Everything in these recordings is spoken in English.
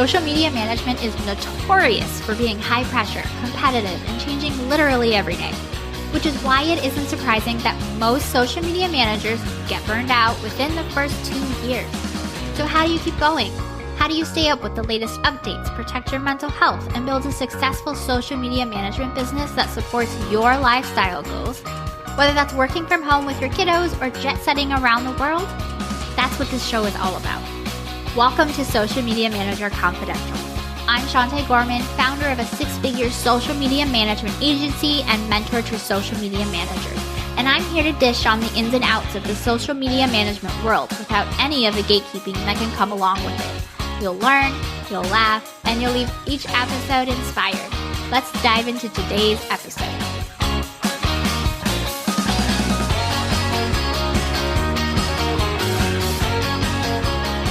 Social media management is notorious for being high pressure, competitive, and changing literally every day, which is why it isn't surprising that most social media managers get burned out within the first 2 years. So how do you keep going? How do you stay up with the latest updates, protect your mental health, and build a successful social media management business that supports your lifestyle goals? Whether that's working from home with your kiddos or jet setting around the world, that's what this show is all about. Welcome to Social Media Manager Confidential. I'm Shantae Gorman, founder of a 6-figure social media management agency and mentor to social media managers. And I'm here to dish on the ins and outs of the social media management world without any of the gatekeeping that can come along with it. You'll learn, you'll laugh, and you'll leave each episode inspired. Let's dive into today's episode.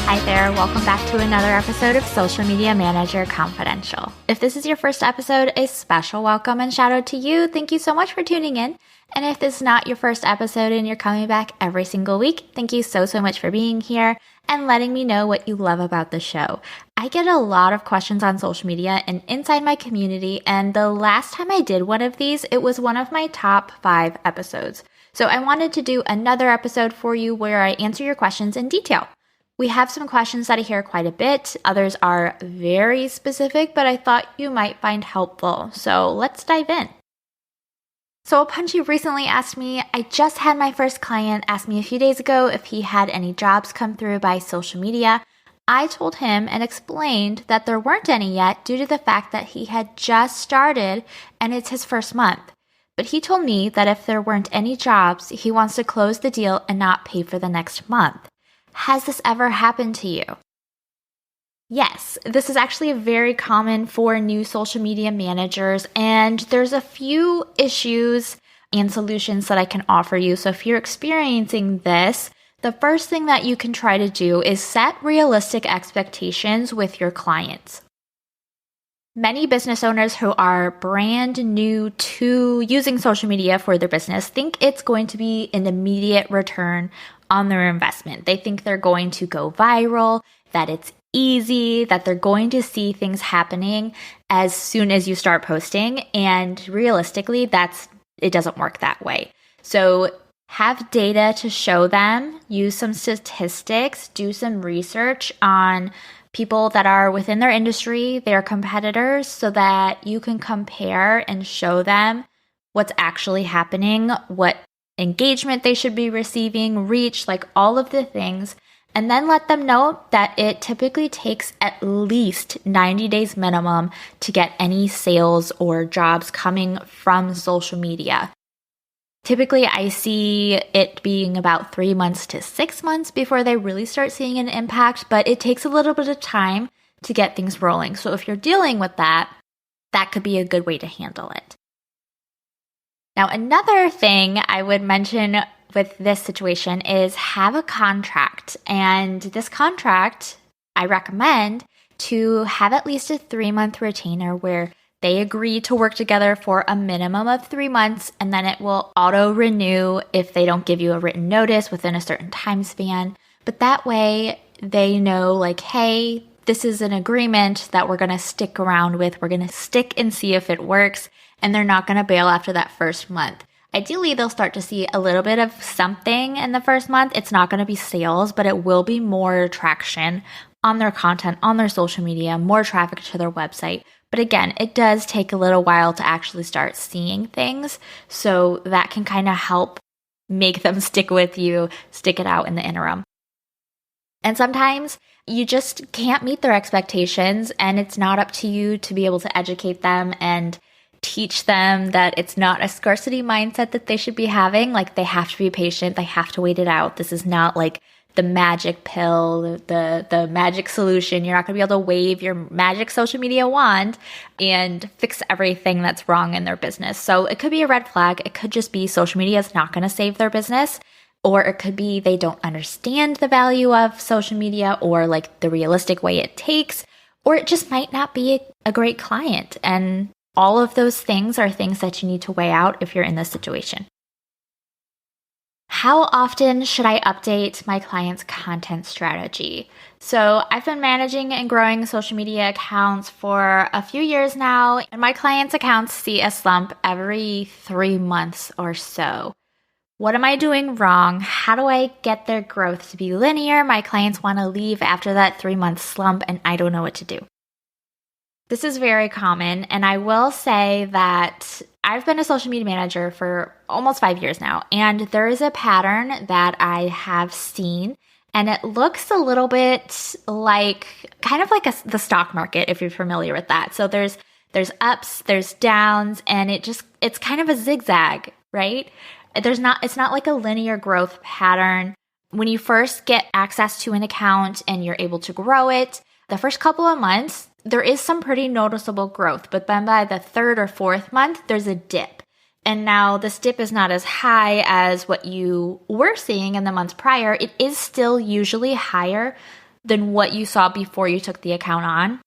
Hi there, welcome back to another episode of Social Media Manager Confidential. If this is your first episode, a special welcome and shout out to you. Thank you so much for tuning in. And if this is not your first episode and you're coming back every single week, thank you so much for being here and letting me know what you love about the show. I get a lot of questions on social media and inside my community, and the last time I did one of these, it was one of my top 5 episodes. So I wanted to do another episode for you where I answer your questions in detail. We have some questions that I hear quite a bit. Others are very specific, but I thought you might find helpful. So let's dive in. So Punchy recently asked me, I just had my first client ask me a few days ago if he had any jobs come through by social media. I told him and explained that there weren't any yet due to the fact that he had just started and it's his first month. But he told me that if there weren't any jobs, he wants to close the deal and not pay for the next month. Has this ever happened to you? Yes, this is actually very common for new social media managers, and there's a few issues and solutions that I can offer you. So if you're experiencing this, the first thing that you can try to do is set realistic expectations with your clients. Many business owners who are brand new to using social media for their business think it's going to be an immediate return on their investment. They think they're going to go viral, that it's easy, that they're going to see things happening as soon as you start posting. And realistically, it doesn't work that way. So have data to show them, use some statistics, do some research on people that are within their industry, their competitors, so that you can compare and show them what's actually happening, what engagement they should be receiving, reach, like all of the things, and then let them know that it typically takes at least 90 days minimum to get any sales or jobs coming from social media. Typically, I see it being about 3 months to 6 months before they really start seeing an impact, but it takes a little bit of time to get things rolling. So if you're dealing with that, that could be a good way to handle it. Now, another thing I would mention with this situation is have a contract. And this contract, I recommend to have at least a 3-month retainer where they agree to work together for a minimum of 3 months, and then it will auto-renew if they don't give you a written notice within a certain time span. But that way they know, like, hey, this is an agreement that we're going to stick around with. We're going to stick and see if it works. And they're not going to bail after that first month. Ideally, they'll start to see a little bit of something in the first month. It's not going to be sales, but it will be more traction on their content, on their social media, more traffic to their website. But again, it does take a little while to actually start seeing things. So that can kind of help make them stick with you, stick it out in the interim. And sometimes you just can't meet their expectations, and it's not up to you to be able to educate them and teach them that it's not a scarcity mindset that they should be having. Like, they have to be patient. They have to wait it out. This is not like the magic pill, the magic solution. You're not going to be able to wave your magic social media wand and fix everything that's wrong in their business. So it could be a red flag. It could just be social media is not going to save their business. Or it could be they don't understand the value of social media or like the realistic way it takes. Or it just might not be a great client. And all of those things are things that you need to weigh out if you're in this situation. How often should I update my clients' content strategy? So I've been managing and growing social media accounts for a few years now, and my clients' accounts see a slump every 3 months or so. What am I doing wrong? How do I get their growth to be linear? My clients want to leave after that 3 month slump, and I don't know what to do. This is very common, and I will say that I've been a social media manager for almost 5 years now, and there is a pattern that I have seen, and it looks a little bit like kind of like the stock market, if you're familiar with that. So there's ups, there's downs, and it's kind of a zigzag, right? It's not like a linear growth pattern. When you first get access to an account and you're able to grow it, the first couple of months, there is some pretty noticeable growth, but then by the third or fourth month, there's a dip. And now this dip is not as high as what you were seeing in the months prior. It is still usually higher than what you saw before you took the account on.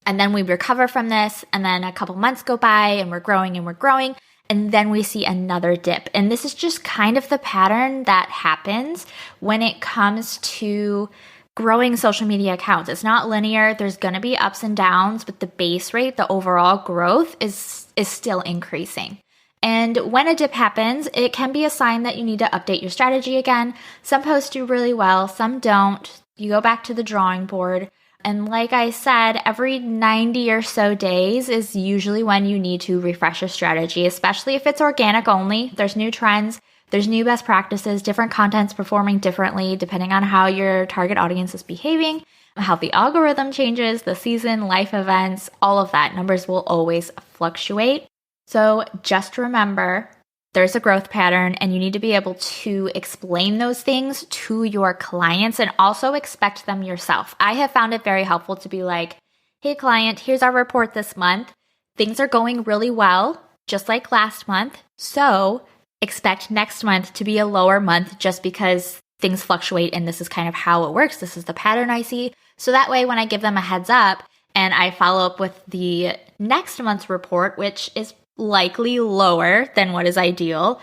And then we recover from this, and then a couple months go by and we're growing, and then we see another dip. And this is just kind of the pattern that happens when it comes to growing social media accounts. It's not linear. There's going to be ups and downs, but the base rate, the overall growth is still increasing. And when a dip happens, it can be a sign that you need to update your strategy again. Some posts do really well, some don't. You go back to the drawing board. And like I said, every 90 or so days is usually when you need to refresh your strategy, especially if it's organic only. There's new trends, there's new best practices, different content's performing differently depending on how your target audience is behaving, how the algorithm changes, the season, life events, all of that. Numbers will always fluctuate. So just remember, there's a growth pattern, and you need to be able to explain those things to your clients and also expect them yourself. I have found it very helpful to be like, hey client, here's our report this month. Things are going really well, just like last month. So expect next month to be a lower month just because things fluctuate, and this is kind of how it works. This is the pattern I see. So that way, when I give them a heads up and I follow up with the next month's report, which is likely lower than what is ideal,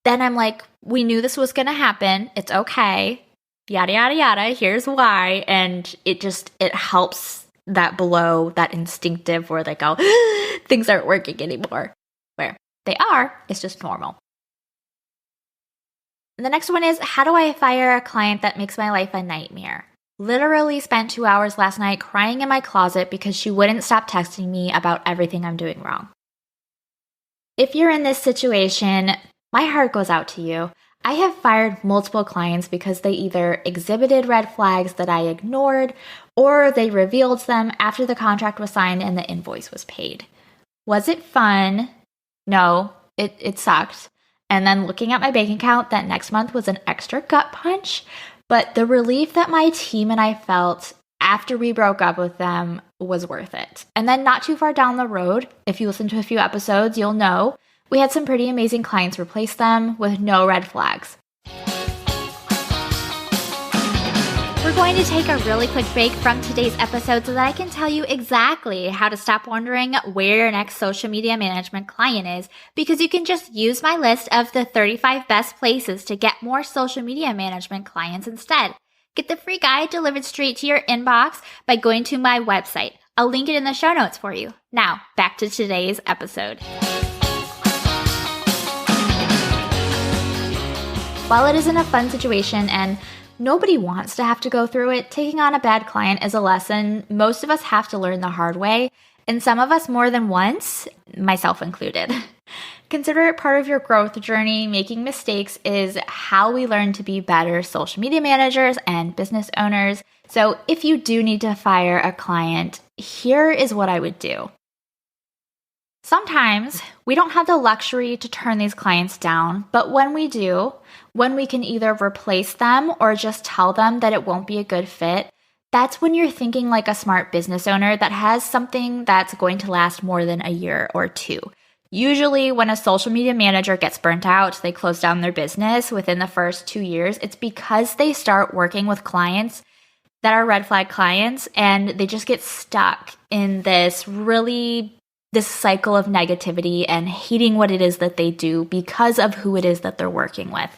then I'm like, we knew this was going to happen. It's okay. Yada, yada, yada. Here's why. And it helps that blow, that instinctive where they go, things aren't working anymore. Where they are, it's just normal. And the next one is, how do I fire a client that makes my life a nightmare? Literally spent 2 hours last night crying in my closet because she wouldn't stop texting me about everything I'm doing wrong. If you're in this situation, my heart goes out to you. I have fired multiple clients because they either exhibited red flags that I ignored, or they revealed them after the contract was signed and the invoice was paid. Was it fun? No, it sucked. And then looking at my bank account, that next month was an extra gut punch. But the relief that my team and I felt after we broke up with them was worth it. And then not too far down the road, if you listen to a few episodes, you'll know we had some pretty amazing clients replace them with no red flags. We're going to take a really quick break from today's episode so that I can tell you exactly how to stop wondering where your next social media management client is, because you can just use my list of the 35 best places to get more social media management clients instead. Get the free guide delivered straight to your inbox by going to my website. I'll link it in the show notes for you. Now, back to today's episode. While it isn't a fun situation and nobody wants to have to go through it, taking on a bad client is a lesson most of us have to learn the hard way, and some of us more than once, myself included. Consider it part of your growth journey. Making mistakes is how we learn to be better social media managers and business owners. So if you do need to fire a client, here is what I would do. Sometimes we don't have the luxury to turn these clients down, but when we do, when we can either replace them or just tell them that it won't be a good fit, that's when you're thinking like a smart business owner that has something that's going to last more than a year or two. Usually when a social media manager gets burnt out, they close down their business within the first 2 years. It's because they start working with clients that are red flag clients, and they just get stuck in this cycle of negativity and hating what it is that they do because of who it is that they're working with.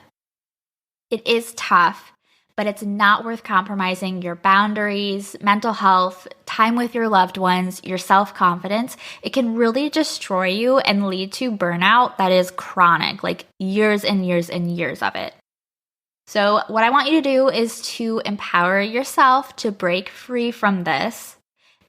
It is tough, but it's not worth compromising your boundaries, mental health, time with your loved ones, your self-confidence. It can really destroy you and lead to burnout that is chronic, like years and years and years of it. So what I want you to do is to empower yourself to break free from this.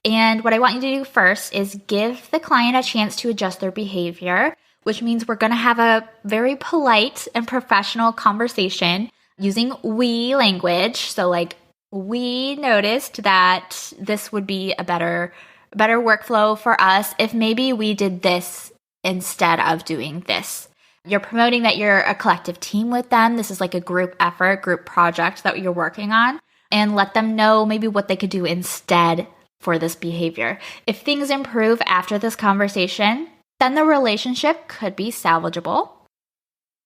And what I want you to do first is give the client a chance to adjust their behavior, which means we're going to have a very polite and professional conversation using we language. So like, we noticed that this would be a better workflow for us if maybe we did this instead of doing this. You're promoting that you're a collective team with them. This is like a group effort, group project that you're working on, and let them know maybe what they could do instead for this behavior. If things improve after this conversation, then the relationship could be salvageable.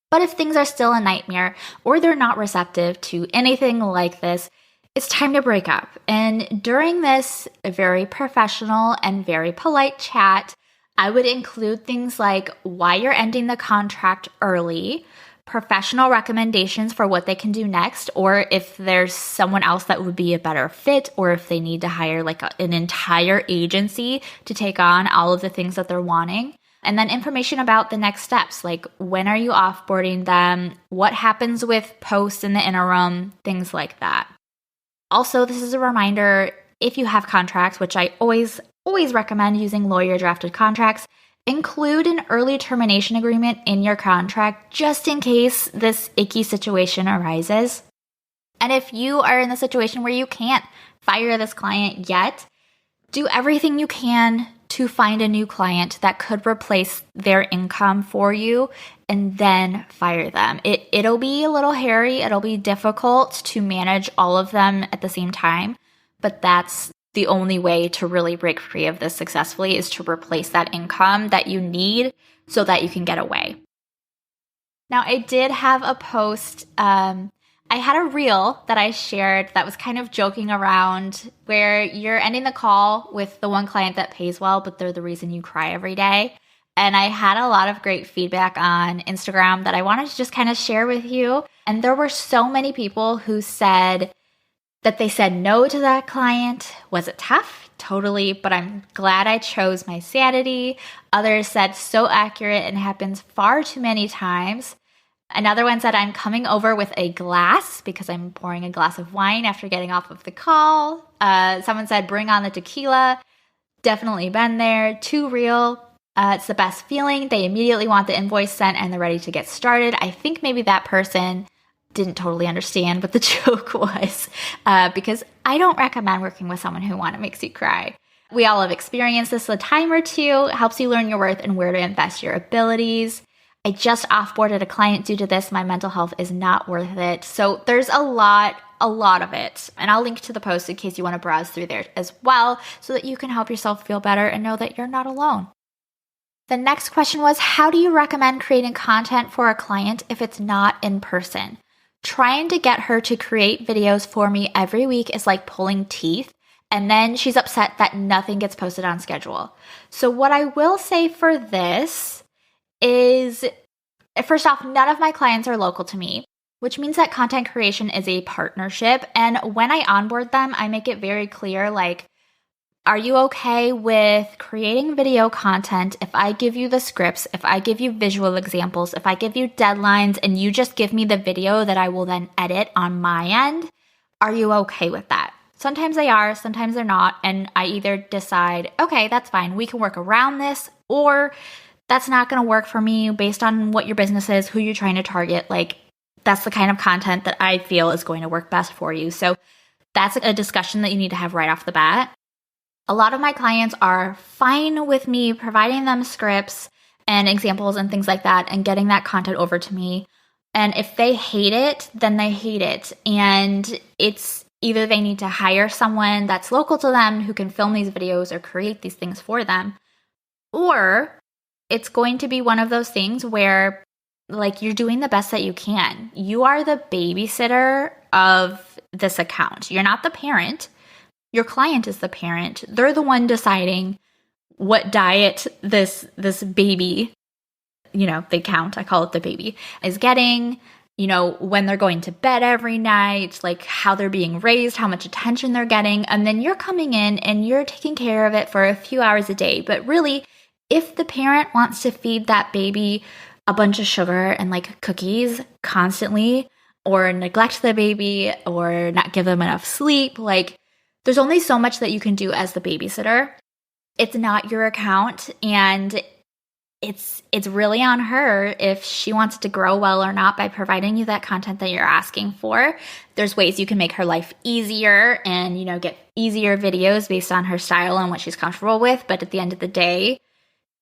But if things are still a nightmare or they're not receptive to anything like this, it's time to break up. And during this very professional and very polite chat, I would include things like why you're ending the contract early, professional recommendations for what they can do next, or if there's someone else that would be a better fit, or if they need to hire like an entire agency to take on all of the things that they're wanting. And then information about the next steps, like when are you offboarding them, what happens with posts in the interim, things like that. Also, this is a reminder, if you have contracts, which I always recommend using lawyer drafted contracts, include an early termination agreement in your contract just in case this icky situation arises. And if you are in the situation where you can't fire this client yet, do everything you can to find a new client that could replace their income for you and then fire them. It'll be a little hairy. It'll be difficult to manage all of them at the same time, but that's the only way to really break free of this successfully, is to replace that income that you need so that you can get away. Now, I did have a post, I had a reel that I shared that was kind of joking around where you're ending the call with the one client that pays well, but they're the reason you cry every day. And I had a lot of great feedback on Instagram that I wanted to just kind of share with you. And there were so many people who said that they said no to that client. Was it tough? Totally, but I'm glad I chose my sanity. Others said so accurate and happens far too many times. Another one said, I'm coming over with a glass because I'm pouring a glass of wine after getting off of the call. Someone said, bring on the tequila. Definitely been there. Too real. It's the best feeling. They immediately want the invoice sent and they're ready to get started. I think maybe that person didn't totally understand what the joke was, because I don't recommend working with someone who makes you cry. We all have experienced this a time or two. It helps you learn your worth and where to invest your abilities. I just offboarded a client due to this. My mental health is not worth it. So there's a lot of it. And I'll link to the post in case you want to browse through there as well, so that you can help yourself feel better and know that you're not alone. The next question was, how do you recommend creating content for a client if it's not in person? Trying to get her to create videos for me every week is like pulling teeth, and then she's upset that nothing gets posted on schedule. So what I will say for this is, first off, none of my clients are local to me, which means that content creation is a partnership. And when I onboard them, I make it very clear, like, are you okay with creating video content if I give you the scripts, if I give you visual examples, if I give you deadlines, and you just give me the video that I will then edit on my end? Are you okay with that? Sometimes they are, sometimes they're not. And I either decide, okay, that's fine, we can work around this, or that's not going to work for me based on what your business is, who you're trying to target. Like, that's the kind of content that I feel is going to work best for you. So that's a discussion that you need to have right off the bat. A lot of my clients are fine with me providing them scripts and examples and things like that and getting that content over to me. And if they hate it, then they hate it. And it's either they need to hire someone that's local to them who can film these videos or create these things for them, or it's going to be one of those things where, like, you're doing the best that you can. You are the babysitter of this account. You're not the parent. Your client is the parent. They're the one deciding what diet this baby, the account, I call it the baby, is getting. when they're going to bed every night, like how they're being raised, how much attention they're getting. And then you're coming in and you're taking care of it for a few hours a day. But really, if the parent wants to feed that baby a bunch of sugar and like cookies constantly, or neglect the baby, or not give them enough sleep, like there's only so much that you can do as the babysitter. It's not your account, and it's really on her if she wants to grow well or not by providing you that content that you're asking for. There's ways you can make her life easier and, get easier videos based on her style and what she's comfortable with. But at the end of the day,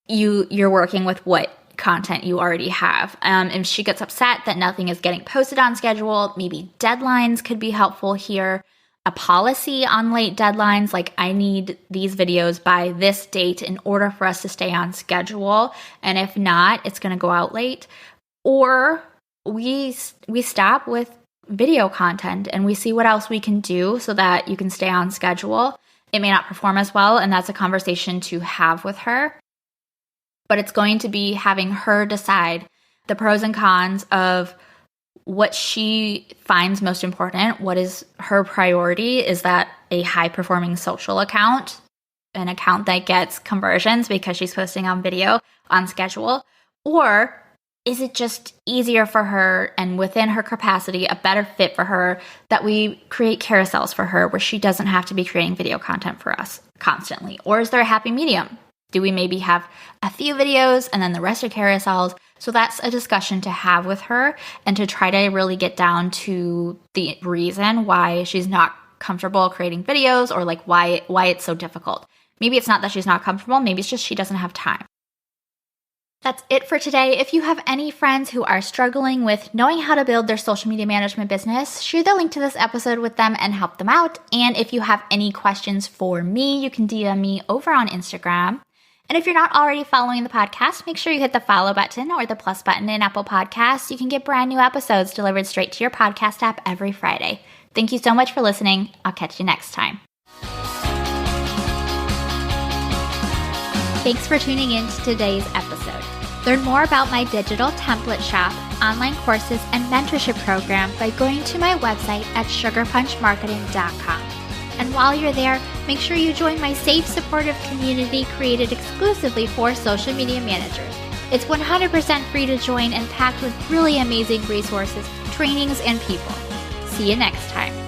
you're working with what content you already have. If she gets upset that nothing is getting posted on schedule, maybe deadlines could be helpful here. A policy on late deadlines, like I need these videos by this date in order for us to stay on schedule. And if not, it's going to go out late. Or we stop with video content and we see what else we can do so that you can stay on schedule. It may not perform as well, and that's a conversation to have with her. But it's going to be having her decide the pros and cons of what she finds most important. What is her priority? Is that a high-performing social account, an account that gets conversions because she's posting on video on schedule? Or is it just easier for her and within her capacity, a better fit for her, that we create carousels for her where she doesn't have to be creating video content for us constantly? Or is there a happy medium? Do we maybe have a few videos and then the rest are carousels? So that's a discussion to have with her and to try to really get down to the reason why she's not comfortable creating videos, or like why it's so difficult. Maybe it's not that she's not comfortable. Maybe it's just she doesn't have time. That's it for today. If you have any friends who are struggling with knowing how to build their social media management business, share the link to this episode with them and help them out. And if you have any questions for me, you can DM me over on Instagram. And if you're not already following the podcast, make sure you hit the follow button or the plus button in Apple Podcasts. You can get brand new episodes delivered straight to your podcast app every Friday. Thank you so much for listening. I'll catch you next time. Thanks for tuning in to today's episode. Learn more about my digital template shop, online courses, and mentorship program by going to my website at sugarpunchmarketing.com. And while you're there, make sure you join my safe, supportive community created exclusively for social media managers. It's 100% free to join and packed with really amazing resources, trainings, and people. See you next time.